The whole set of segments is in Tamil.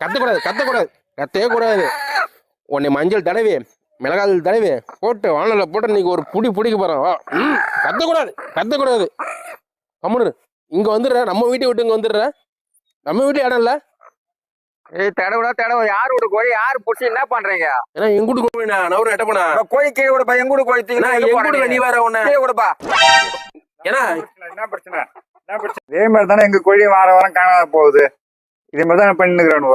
கத்தக்கூடாது கத்தக்கூடாது கத்தவே கூடாது. உன்னை மஞ்சள் தடவி மிளகாய் தடவி போட்டு வானல போட்டு இன்னைக்கு ஒரு புடி பிடிக்க போறோம். கத்தக்கூடாது கத்தக்கூடாது. கம்முனு இங்க வந்துடுற, நம்ம வீட்டை விட்டு இங்க வந்துடுற. நம்ம வீட்டு இடம் இல்ல. தடவை யாரு விட கோழி யாரு புடிச்சு என்ன பண்றீங்க? ஏன்னா எங்க வீட்டு கோழி நவரு எட்டப்பனா கோழி கீழே விடுப்பா, எங்க வீடு கோழி எங்க நீ வேற உன்ன கீழே விடுப்பா. ஏன்னா என்ன பிரச்சனை இதே மாதிரி தானே எங்க கோழி வாரம் காணாத போகுது. இதே மாதிரி தான் பண்ணிக்கிறேன்.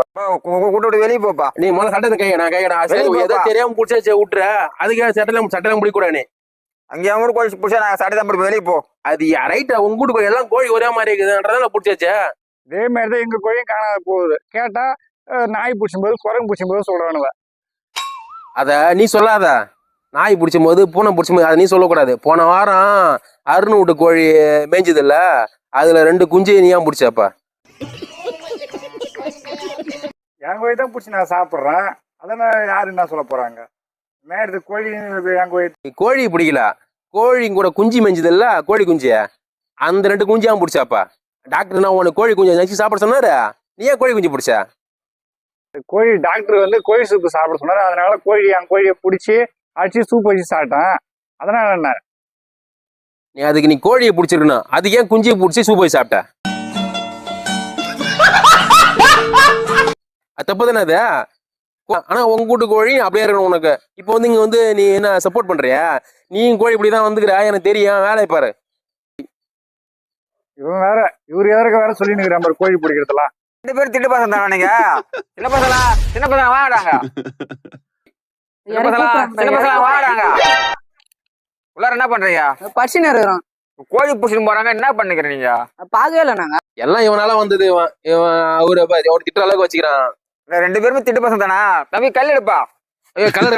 வெளியே போப்பா. நீ முதல்ல சட்டத்தை கையடா ஏதோ தெரியாம புடிச்சா விட்டுற. அதுக்கு சட்டெல்லாம் பிடிக்கூடாது. அங்க என் வீடு கோழி புடிச்சா நான் சட்டை தான் வெளியே போ. அது ரைட்டா உங்க வீட்டு கோழி எல்லாம் கோழி ஒரே மாதிரி இருக்குதுன்றதால பிடிச்சாச்சே. இதே மாதிரிதான் எங்க கோழியும் காணாத போகுது. கேட்டா நாய் பிடிச்சும் போது குரங்கு பிடிச்சும் போது சொல்றானுவ. அத நீ சொல்லாத. நாய் பிடிச்சும் போது பூனை பிடிச்சும் போது அதை நீ சொல்லக்கூடாது. போன வாரம் அருண் வீட்டு கோழி மேய்ஞ்சது இல்ல, அதுல 2 குஞ்சு நீ ஏன் பிடிச்சப்ப? என் கோழி தான் பிடிச்சி நான் சாப்பிட்றேன். அதனால யாரு என்ன சொல்ல போறாங்க? மேடுது கோழி என் கோழி. கோழி பிடிக்கல, கோழி கூட குஞ்சு மேய்ஞ்சது இல்ல, கோழி குஞ்சு அந்த 2 குஞ்சு ஏன் பிடிச்சாப்பா? டாக்டர் நான் உனக்கு கோழி குஞ்சு நினைச்சு சாப்பிட சொன்னாரு. நீ ஏன் கோழி குஞ்சு பிடிச்ச? கோழி டாக்டர் வந்து கோழி சூப்பு சாப்பிட சொன்னாரு. அதனால கோழி என் கோழியை பிடிச்சி அடிச்சு சூப் வச்சு சாப்பிட்டேன். அதனால என்ன நீ அதுக்கு நீ கோழியை பிடிச்சிருக்கணும். அதுக்கு ஏன் குஞ்சியை பிடிச்சி சூப் வச்சு சாப்பிட்ட? அது தப்பு தானே அது. ஆனா உங்க வீட்டு கோழி அப்படியே இருக்கணும் உனக்கு. இப்போ வந்து இங்க வந்து நீ என்ன சப்போர்ட் பண்றியா? நீ கோழி இப்படிதான் வந்துக்கிற, எனக்கு தெரியும், வேலையை பாரு. இவன் வேற இவரு எதற்கு வேற சொல்லி நிற்கிற கோழி பிடிக்கிறதுலாம். 2 பேரும் திட்டு பசங்க தானே நீங்க? சின்ன பசங்க வாடாங்க. சின்ன பசங்க வாடாங்க. உள்ளார என்ன பண்றீங்க? பரிசு இருக்கிறோம். கோழி புடிச்சுட்டு போறாங்க, என்ன பண்ணிக்கிறீங்க நீங்க? பாக்கவே இல்லை நாங்க. எல்லாம் இவனால வந்தது. இவன் அவரு திட்டுற அளவுக்கு வச்சுக்கிறான். 2 பேருமே திட்டு பசங்க தானா? தம்பி கல் எடுப்பா. கலர்